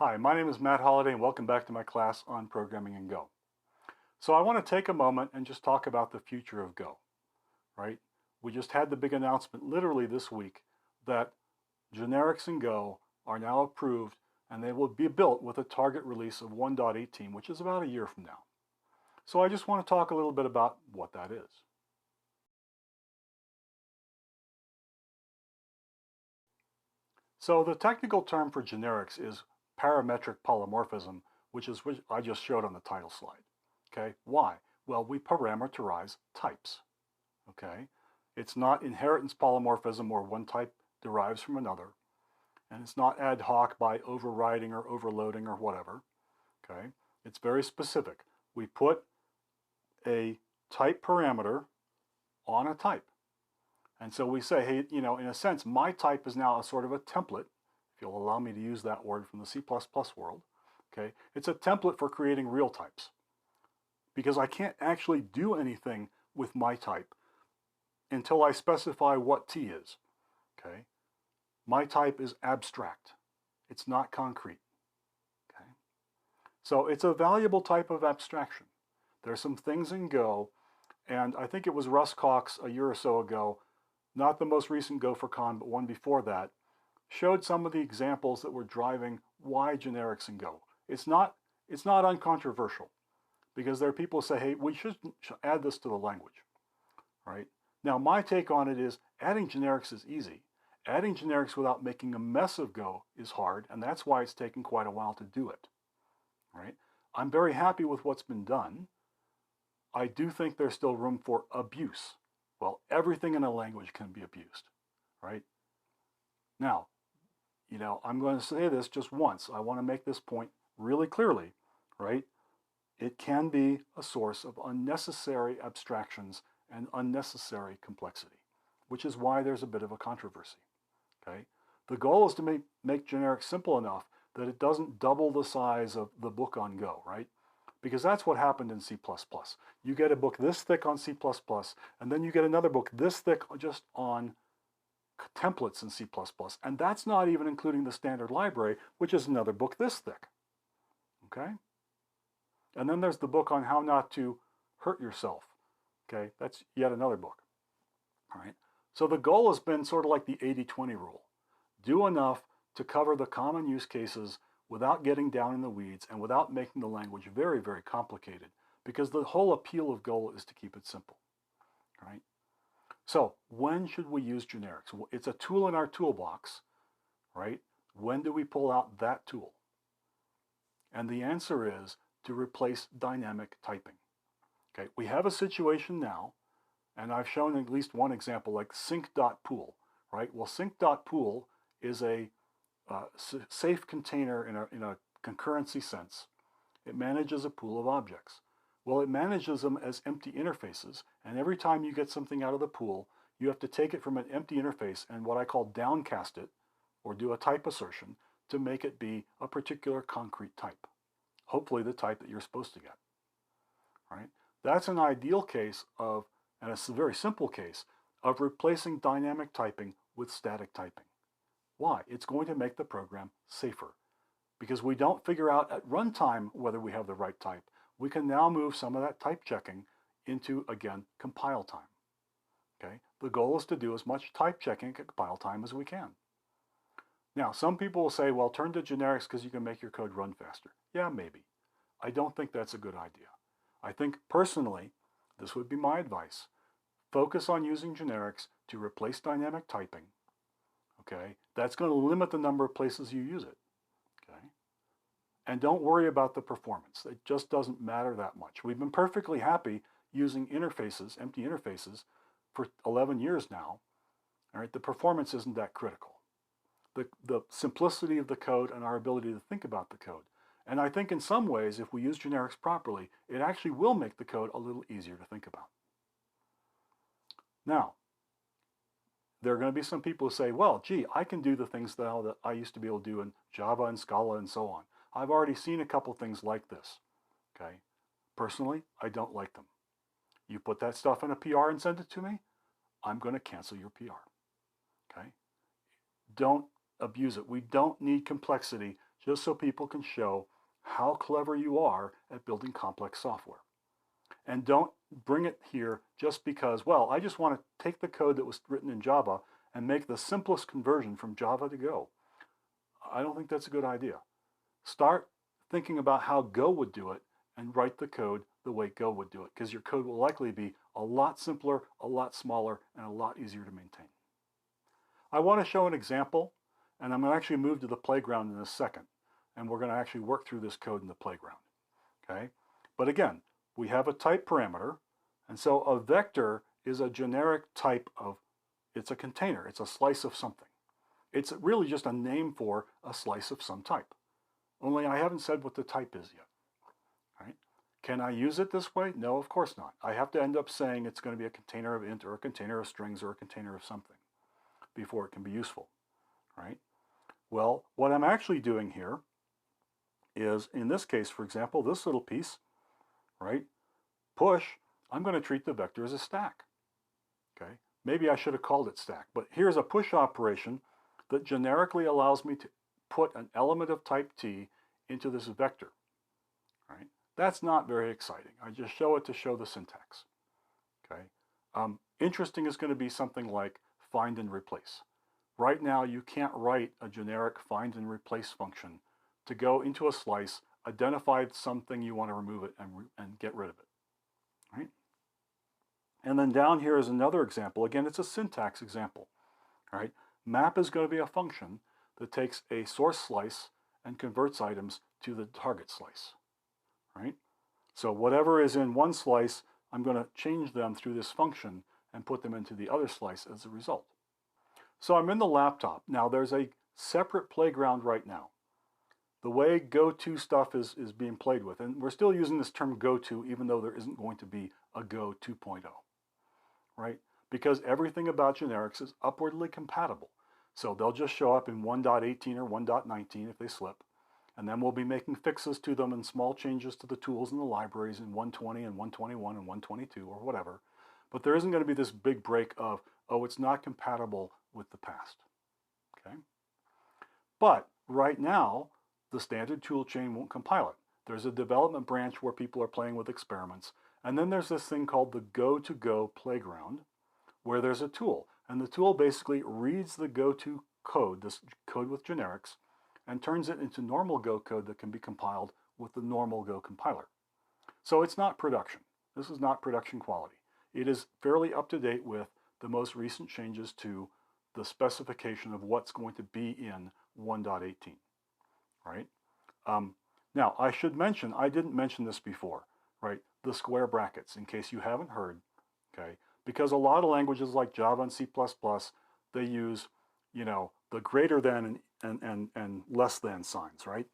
Hi, my name is Matt Holliday and welcome back to my class on programming in Go. So I want to take a moment and just talk about the future of Go, right? We just had the big announcement literally this week that generics in Go are now approved and they will be built with a target release of 1.18, which is about a year from now. So I just want to talk a little bit about what that is. So the technical term for generics is parametric polymorphism, which is what I just showed on the title slide. Okay, why? Well, we parameterize types. Okay, it's not inheritance polymorphism where one type derives from another, and it's not ad hoc by overriding or overloading or whatever. Okay, it's very specific. We put a type parameter on a type. And so we say, hey, in a sense, my type is now a sort of a template, if you'll allow me to use that word from the C++ world. Okay, it's a template for creating real types because I can't actually do anything with my type until I specify what T is. Okay, my type is abstract. It's not concrete. Okay, so it's a valuable type of abstraction. There's some things in Go, and I think it was Russ Cox a year or so ago, not the most recent Go4Con, but one before that, showed some of the examples that were driving why generics in Go. It's not uncontroversial because there are people who say, hey, we should add this to the language, right? Now, my take on it is adding generics is easy. Adding generics without making a mess of Go is hard, and that's why it's taken quite a while to do it, right? I'm very happy with what's been done. I do think there's still room for abuse. Well, everything in a language can be abused, right? Now, I'm going to say this just once. I want to make this point really clearly, right? It can be a source of unnecessary abstractions and unnecessary complexity, which is why there's a bit of a controversy, okay? The goal is to make generics simple enough that it doesn't double the size of the book on Go, right? Because that's what happened in C++. You get a book this thick on C++, and then you get another book this thick just on templates in C++, and that's not even including the standard library, which is another book this thick, okay? And then there's the book on how not to hurt yourself, okay? That's yet another book, all right? So the goal has been sort of like the 80-20 rule. Do enough to cover the common use cases without getting down in the weeds and without making the language very, very complicated, because the whole appeal of Go is to keep it simple, right? So when should we use generics? Well, it's a tool in our toolbox, right? When do we pull out that tool? And the answer is to replace dynamic typing. Okay, we have a situation now, and I've shown at least one example like sync.pool, right? Well, sync.pool is a safe container in a concurrency sense. It manages a pool of objects. Well, it manages them as empty interfaces, and every time you get something out of the pool, you have to take it from an empty interface and what I call downcast it, or do a type assertion, to make it be a particular concrete type. Hopefully the type that you're supposed to get, right? That's an ideal case of, and it's a very simple case, of replacing dynamic typing with static typing. Why? It's going to make the program safer. Because we don't figure out at runtime whether we have the right type. We can now move some of that type checking into, again, compile time. Okay? The goal is to do as much type checking at compile time as we can. Now, some people will say, well, turn to generics because you can make your code run faster. Yeah, maybe. I don't think that's a good idea. I think, personally, this would be my advice. Focus on using generics to replace dynamic typing. Okay? That's going to limit the number of places you use it. Okay? And don't worry about the performance. It just doesn't matter that much. We've been perfectly happy using interfaces, empty interfaces, for 11 years now. All right? The performance isn't that critical. The simplicity of the code and our ability to think about the code. And I think in some ways, if we use generics properly, it actually will make the code a little easier to think about. Now, there are going to be some people who say, well, gee, I can do the things that I used to be able to do in Java and Scala and so on. I've already seen a couple things like this, okay? Personally, I don't like them. You put that stuff in a PR and send it to me, I'm going to cancel your PR, okay? Don't abuse it. We don't need complexity just so people can show how clever you are at building complex software. And don't bring it here just because, well, I just want to take the code that was written in Java and make the simplest conversion from Java to Go. I don't think that's a good idea. Start thinking about how Go would do it and write the code the way Go would do it, because your code will likely be a lot simpler, a lot smaller, and a lot easier to maintain. I want to show an example, and I'm going to actually move to the playground in a second, and we're going to actually work through this code in the playground. Okay? But again, we have a type parameter, and so a vector is a generic type of, it's a container, it's a slice of something. It's really just a name for a slice of some type. Only I haven't said what the type is yet. Right? Can I use it this way? No, of course not. I have to end up saying it's going to be a container of int or a container of strings or a container of something before it can be useful. Right? Well, what I'm actually doing here is, in this case, for example, this little piece, right, push, I'm going to treat the vector as a stack. Okay? Maybe I should have called it stack, but here's a push operation that generically allows me to put an element of type t into this vector. Right? That's not very exciting. I just show it to show the syntax. Okay? Interesting is going to be something like find and replace. Right now, you can't write a generic find and replace function to go into a slice, identify something you want to remove it, and get rid of it. Right? And then down here is another example. Again, it's a syntax example. Right? Map is going to be a function that takes a source slice and converts items to the target slice. Right? So whatever is in one slice, I'm going to change them through this function and put them into the other slice as a result. So I'm in the laptop. Now there's a separate playground right now. The way Go-To stuff is being played with, and we're still using this term Go-To even though there isn't going to be a Go 2.0, right? Because everything about generics is upwardly compatible. So they'll just show up in 1.18 or 1.19 if they slip, and then we'll be making fixes to them and small changes to the tools and the libraries in 120 and 121 and 122 or whatever. But there isn't going to be this big break of, oh, it's not compatible with the past. Okay? But right now, the standard tool chain won't compile it. There's a development branch where people are playing with experiments. And then there's this thing called the Go-to-Go playground, where there's a tool. And the tool basically reads the Go-to code, this code with generics, and turns it into normal Go code that can be compiled with the normal Go compiler. So it's not production. This is not production quality. It is fairly up to date with the most recent changes to the specification of what's going to be in 1.18. Right? Now, I should mention, I didn't mention this before, right? The square brackets, in case you haven't heard, okay? Because a lot of languages like Java and C++, they use, you know, the greater than and less than signs, right?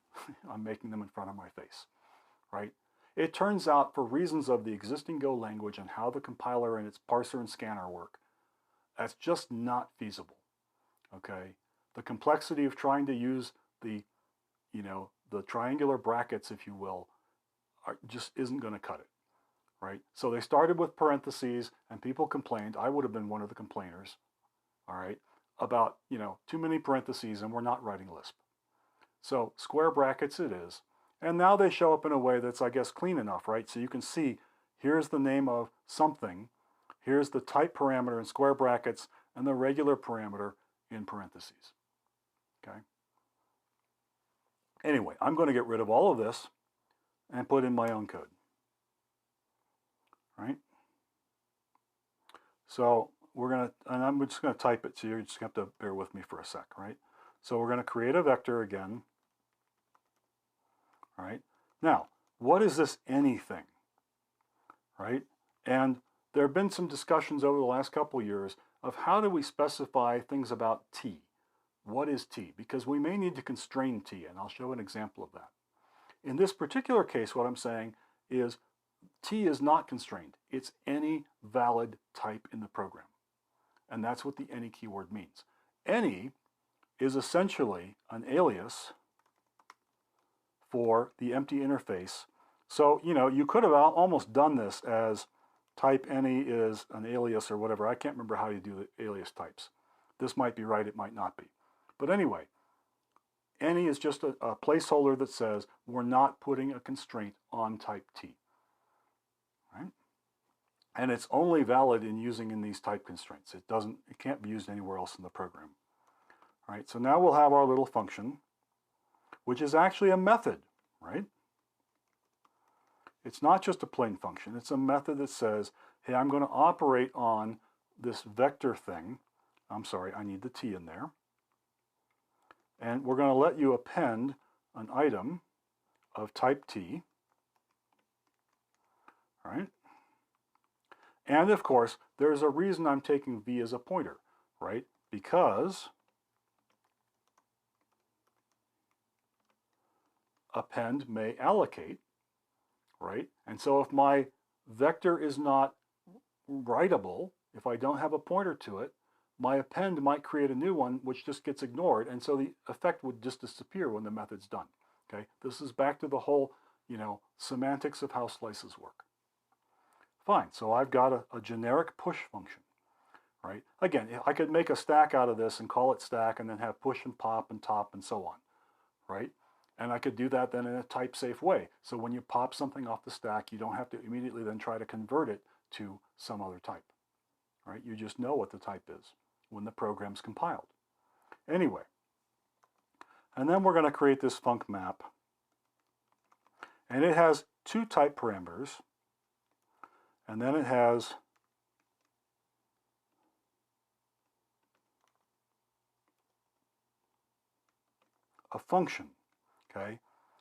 I'm making them in front of my face, right? It turns out, for reasons of the existing Go language and how the compiler and its parser and scanner work, that's just not feasible, okay? The complexity of trying to use the triangular brackets, if you will, just isn't going to cut it, right? So they started with parentheses, and people complained. I would have been one of the complainers, all right, about, too many parentheses, and we're not writing Lisp. So square brackets it is. And now they show up in a way that's, I guess, clean enough, right? So you can see, here's the name of something, here's the type parameter in square brackets, and the regular parameter in parentheses, okay? Anyway, I'm going to get rid of all of this and put in my own code, right? So I'm just going to type it, so you're just going to have to bear with me for a sec, right? So we're going to create a vector again, right? Now, what is this anything, right? And there have been some discussions over the last couple of years of how do we specify things about t. What is t? Because we may need to constrain t, and I'll show an example of that. In this particular case, what I'm saying is t is not constrained. It's any valid type in the program. And that's what the any keyword means. Any is essentially an alias for the empty interface. So, you could have almost done this as type any is an alias or whatever. I can't remember how you do the alias types. This might be right, it might not be. But anyway, Any is just a placeholder that says we're not putting a constraint on type T. Right? And it's only valid in using in these type constraints. It can't be used anywhere else in the program. All right, so now we'll have our little function, which is actually a method, right? It's not just a plain function. It's a method that says, hey, I'm going to operate on this vector thing. I'm sorry, I need the T in there. And we're going to let you append an item of type T, right? And of course, there's a reason I'm taking V as a pointer, right? Because append may allocate, right? And so if my vector is not writable, if I don't have a pointer to it, my append might create a new one which just gets ignored, and so the effect would just disappear when the method's done. Okay, this is back to the whole, semantics of how slices work. Fine, so I've got a generic push function, right? Again, I could make a stack out of this and call it stack and then have push and pop and top and so on, right? And I could do that then in a type-safe way. So when you pop something off the stack, you don't have to immediately then try to convert it to some other type, right? You just know what the type is when the program's compiled. Anyway, and then we're going to create this func map. And it has two type parameters. And then it has a function, okay?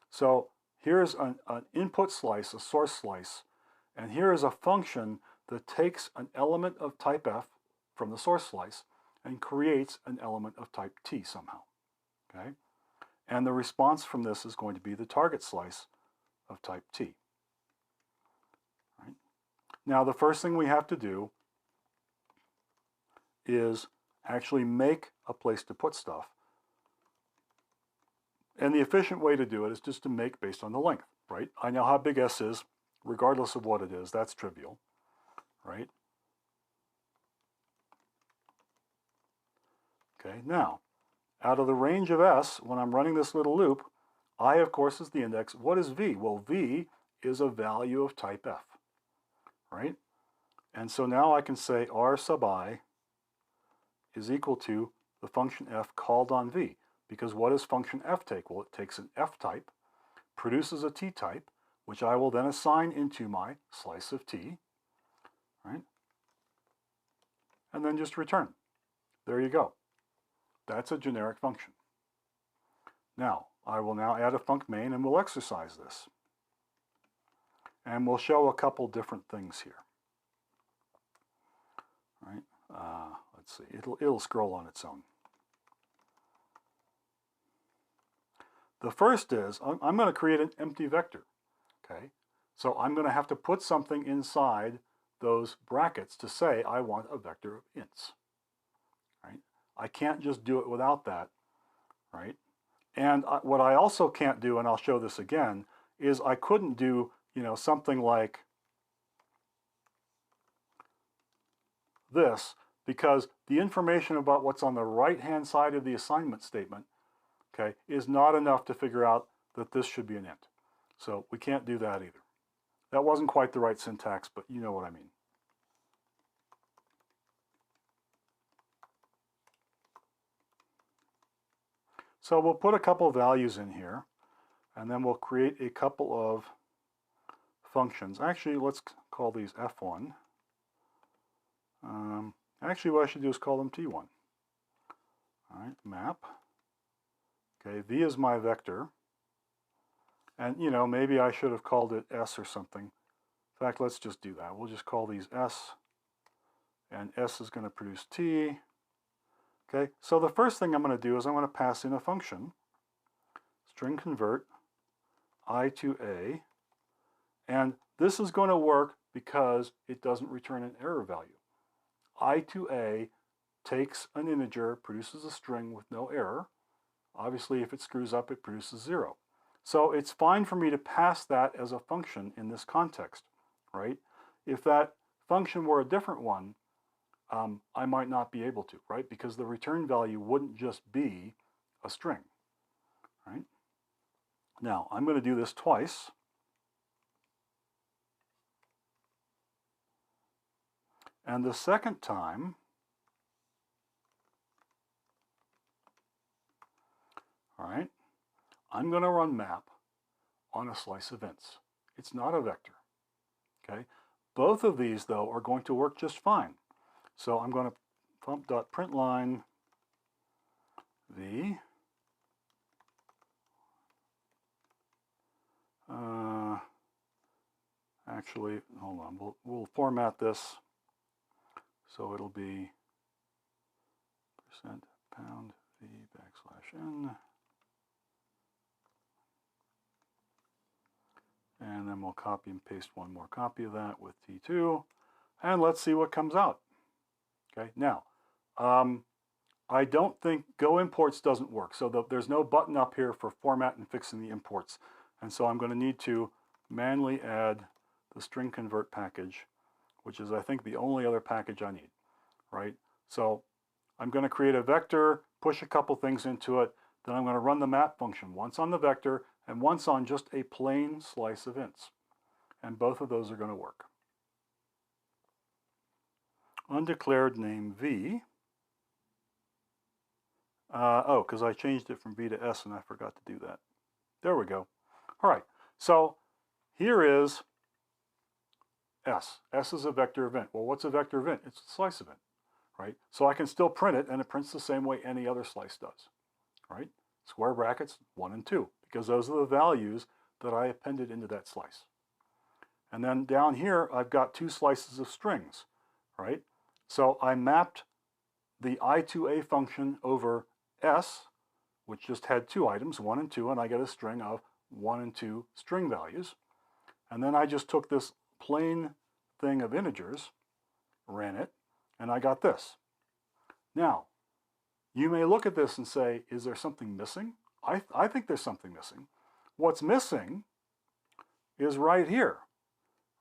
So here's an input slice, a source slice, and here is a function that takes an element of type F from the source slice and creates an element of type T somehow, okay? And the response from this is going to be the target slice of type T. Right? Now, the first thing we have to do is actually make a place to put stuff. And the efficient way to do it is just to make based on the length, right? I know how big S is, regardless of what it is. That's trivial, right? Okay, now, out of the range of S, when I'm running this little loop, I, of course, is the index. What is V? Well, V is a value of type F, right? And so now I can say R sub I is equal to the function F called on V. Because what does function F take? Well, it takes an F type, produces a T type, which I will then assign into my slice of T, right? And then just return. There you go. That's a generic function. Now, I will now add a func main and we'll exercise this. And we'll show a couple different things here. Right? Let's see, it'll scroll on its own. The first is, I'm going to create an empty vector, okay? So I'm going to have to put something inside those brackets to say I want a vector of ints, right? I can't just do it without that, right? And what I also can't do, and I'll show this again, is I couldn't do, something like this, because the information about what's on the right-hand side of the assignment statement, okay, is not enough to figure out that this should be an int. So we can't do that either. That wasn't quite the right syntax, but you know what I mean. So we'll put a couple of values in here, and then we'll create a couple of functions. Actually, let's call these F1. Actually, what I should do is call them T1. All right, map. Okay, V is my vector. And, maybe I should have called it S or something. In fact, let's just do that. We'll just call these S, and S is going to produce T. Okay, so the first thing I'm going to do is I'm going to pass in a function, string convert I to A, and this is going to work because it doesn't return an error value. I to A takes an integer, produces a string with no error. Obviously, if it screws up, it produces 0. So it's fine for me to pass that as a function in this context, right? If that function were a different one, I might not be able to, right? Because the return value wouldn't just be a string, right? Now, I'm going to do this twice. And the second time, all right, I'm going to run map on a slice of ints. It's not a vector, okay? Both of these, though, are going to work just fine. So I'm going to pump.println v. Actually, hold on, we'll format this so it'll be %pound v \n. And then we'll copy and paste one more copy of that with T2. And let's see what comes out. Okay, now, I don't think Go Imports doesn't work. So there's no button up here for format and fixing the imports. And so I'm going to need to manually add the string convert package, which is, I think, the only other package I need, right? So I'm going to create a vector, push a couple things into it, then I'm going to run the map function once on the vector and once on just a plain slice of ints. And both of those are going to work. Undeclared name v. Oh, because I changed it from v to s and I forgot to do that. There we go. All right, so here is s. S is a vector event. Well, what's a vector event? It's a slice event, right? So I can still print it, and it prints the same way any other slice does, right? Square brackets 1 and 2, because those are the values that I appended into that slice. And then down here, I've got 2 slices of strings, right? So I mapped the I2A function over S, which just had 2 items, 1 and 2, and I get a string of 1 and 2 string values. And then I just took this plain thing of integers, ran it, and I got this. Now, you may look at this and say, is there something missing? I think there's something missing. What's missing is right here,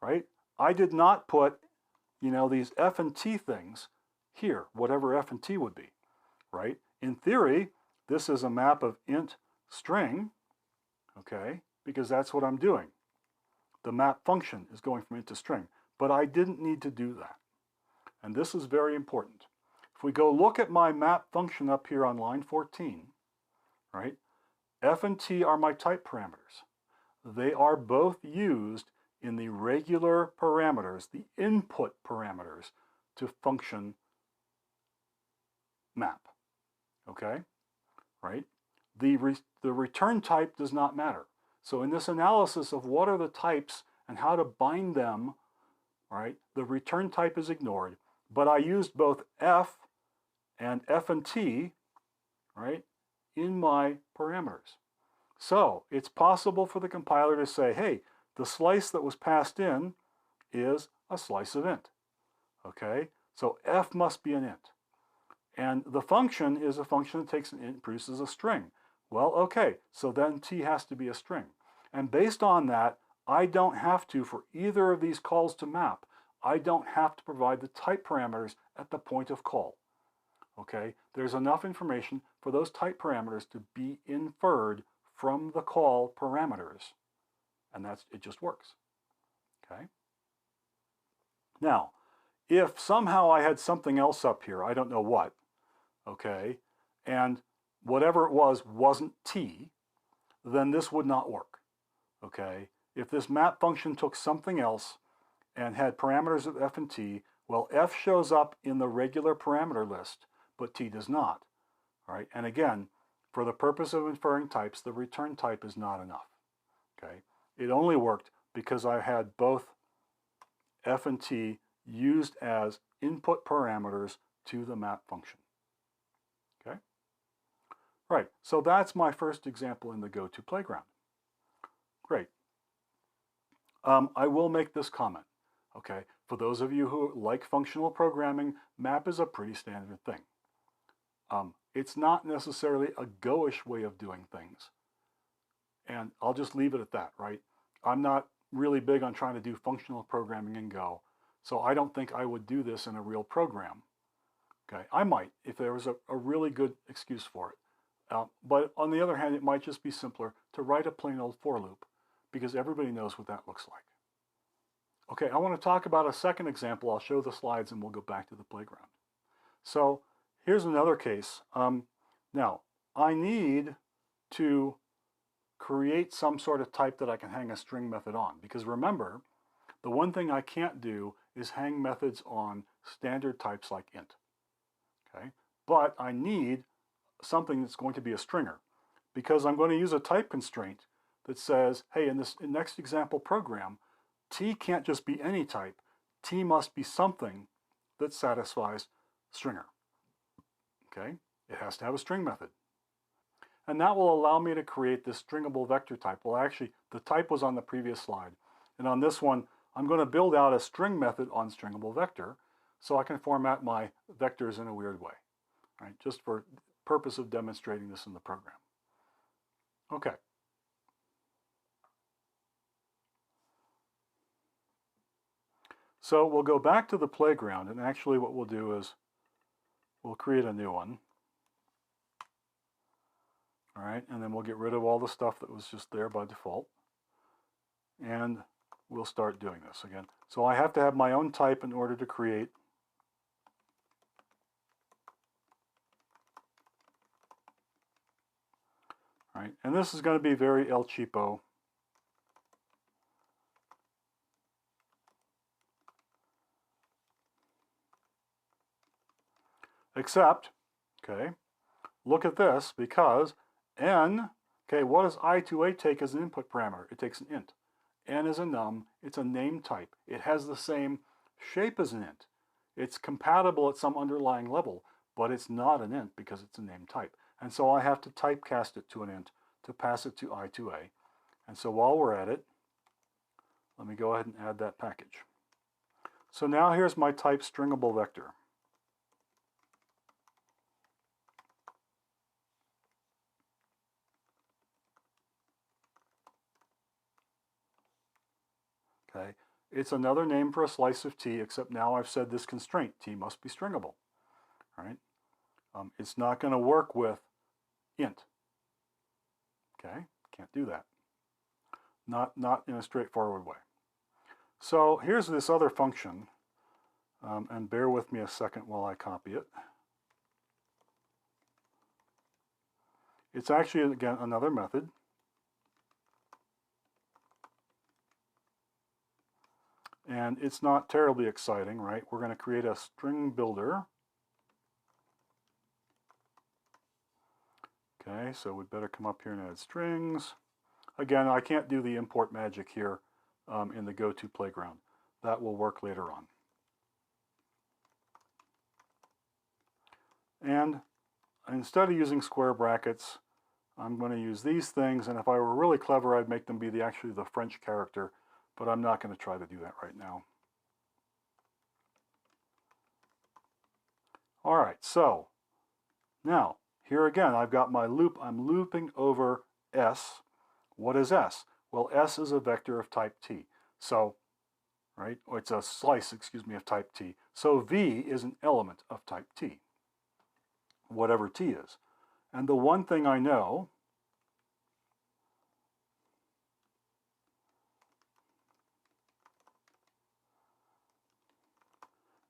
right? I did not put, these F and T things here, whatever F and T would be, right? In theory, this is a map of int string, okay, because that's what I'm doing. The map function is going from int to string, but I didn't need to do that. And this is very important. If we go look at my map function up here on line 14, right, F and T are my type parameters. They are both used in the regular parameters, the input parameters, to function map, okay, right? The return type does not matter. So in this analysis of what are the types and how to bind them, right, the return type is ignored, but I used both F and F and T, right, in my parameters. So it's possible for the compiler to say, hey, the slice that was passed in is a slice of int, okay? So F must be an int. And the function is a function that takes an int and produces a string. Well, okay, so then T has to be a string. And based on that, I don't have to, for either of these calls to map, I don't have to provide the type parameters at the point of call. Okay, there's enough information for those type parameters to be inferred from the call parameters. And it just works. Okay. Now, if somehow I had something else up here, I don't know what, okay, and whatever it was wasn't T, then this would not work. Okay. If this map function took something else and had parameters of F and T, well, F shows up in the regular parameter list, but T does not. All right. And again, for the purpose of inferring types, the return type is not enough. Okay. It only worked because I had both F and T used as input parameters to the map function. Okay. Right. So that's my first example in the GoTo playground. Great. I will make this comment. Okay. For those of you who like functional programming, map is a pretty standard thing. It's not necessarily a Go-ish way of doing things. And I'll just leave it at that, right? I'm not really big on trying to do functional programming in Go, so I don't think I would do this in a real program. Okay, I might if there was a really good excuse for it. But on the other hand, it might just be simpler to write a plain old for loop because everybody knows what that looks like. Okay, I want to talk about a second example. I'll show the slides and we'll go back to the playground. So here's another case. Now, I need to create some sort of type that I can hang a string method on, because remember, the one thing I can't do is hang methods on standard types like int. Okay, but I need something that's going to be a stringer, because I'm going to use a type constraint that says, hey, in this next example program, T can't just be any type. T must be something that satisfies stringer. Okay, it has to have a string method. And that will allow me to create this stringable vector type. Well, actually, the type was on the previous slide. And on this one, I'm going to build out a string method on stringable vector so I can format my vectors in a weird way, right? Just for purpose of demonstrating this in the program. Okay. So we'll go back to the playground, and actually what we'll do is we'll create a new one. All right, and then we'll get rid of all the stuff that was just there by default. And we'll start doing this again. So I have to have my own type in order to create right? And this is going to be very El Cheapo. Except, okay, look at this, because n, okay, what does I2A take as an input parameter? It takes an int. N is a num, it's a name type. It has the same shape as an int. It's compatible at some underlying level, but it's not an int because it's a name type. And so I have to typecast it to an int to pass it to I2A. And so while we're at it, let me go ahead and add that package. So now here's my type stringable vector. Okay, it's another name for a slice of T, except now I've said this constraint, T must be stringable. All right, it's not going to work with int. Okay, can't do that. Not in a straightforward way. So here's this other function, and bear with me a second while I copy it. It's actually, again, another method. And it's not terribly exciting, right? We're going to create a string builder. Okay, so we'd better come up here and add strings. Again, I can't do the import magic here in the go-to playground. That will work later on. And instead of using square brackets, I'm going to use these things, and if I were really clever, I'd make them be actually the French character, but I'm not going to try to do that right now. All right, so now here again, I've got my loop. I'm looping over S. What is S? Well, S is a vector of type T. So, right, or it's a slice, excuse me, of type T. So V is an element of type T, whatever T is. And the one thing I know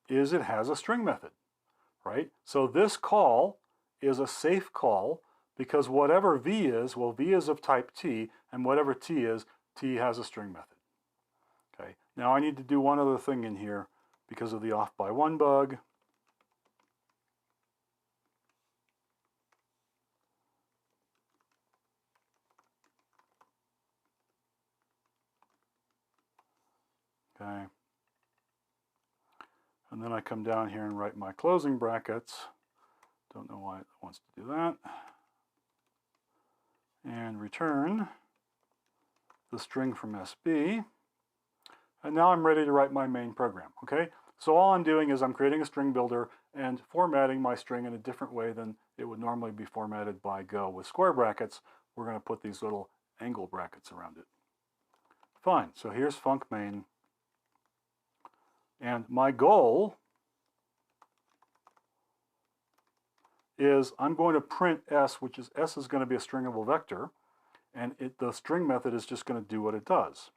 is it has a string method, right? So this call is a safe call because whatever V is, well, V is of type T, and whatever T is, T has a string method. Okay, now I need to do one other thing in here because of the off by one bug. Okay, and then I come down here and write my closing brackets. Don't know why it wants to do that. And return the string from SB. And now I'm ready to write my main program, okay? So all I'm doing is I'm creating a string builder and formatting my string in a different way than it would normally be formatted by Go. With square brackets, we're going to put these little angle brackets around it. Fine, so here's func main. And my goal is I'm going to print S, which is S is going to be a stringable vector, and the string method is just going to do what it does.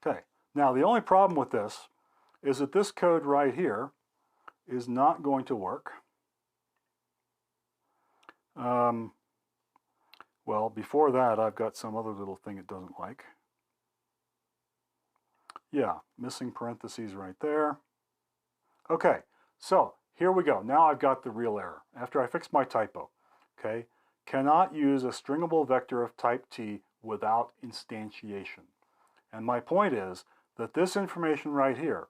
Okay, now the only problem with this is that this code right here is not going to work. Well, before that, I've got some other little thing it doesn't like. Yeah, missing parentheses right there. Okay, so here we go. Now I've got the real error after I fixed my typo. Okay, cannot use a stringable vector of type T without instantiation. And my point is that this information right here,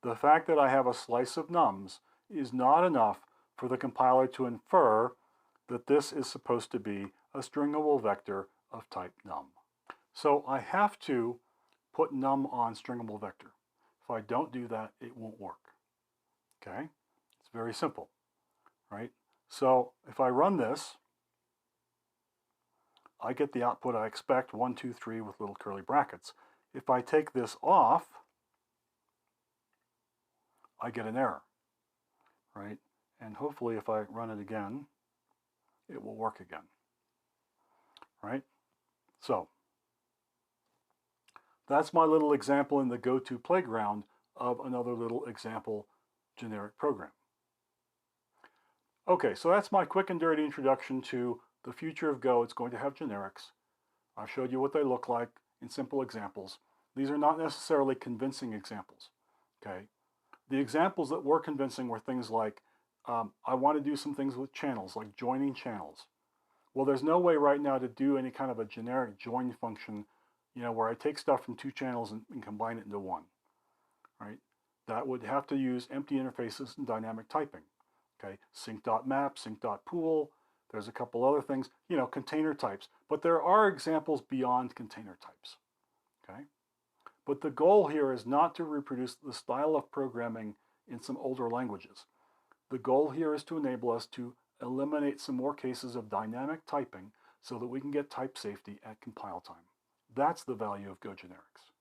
the fact that I have a slice of nums, is not enough for the compiler to infer that this is supposed to be a stringable vector of type num. So I have to put num on stringable vector. If I don't do that, it won't work. Okay? It's very simple, right? So if I run this, I get the output I expect, 1, 2, 3 with little curly brackets. If I take this off, I get an error, right? And hopefully if I run it again, it will work again, right? So that's my little example in the go-to playground of another little example generic program. Okay, so that's my quick and dirty introduction to the future of Go. It's going to have generics. I've showed you what they look like in simple examples. These are not necessarily convincing examples, okay? The examples that were convincing were things like, I want to do some things with channels, like joining channels. Well, there's no way right now to do any kind of a generic join function, where I take stuff from 2 channels and combine it into one, right? That would have to use empty interfaces and dynamic typing, okay? Sync.map, sync.pool, there's a couple other things, container types. But there are examples beyond container types, okay? But the goal here is not to reproduce the style of programming in some older languages. The goal here is to enable us to eliminate some more cases of dynamic typing so that we can get type safety at compile time. That's the value of Go generics.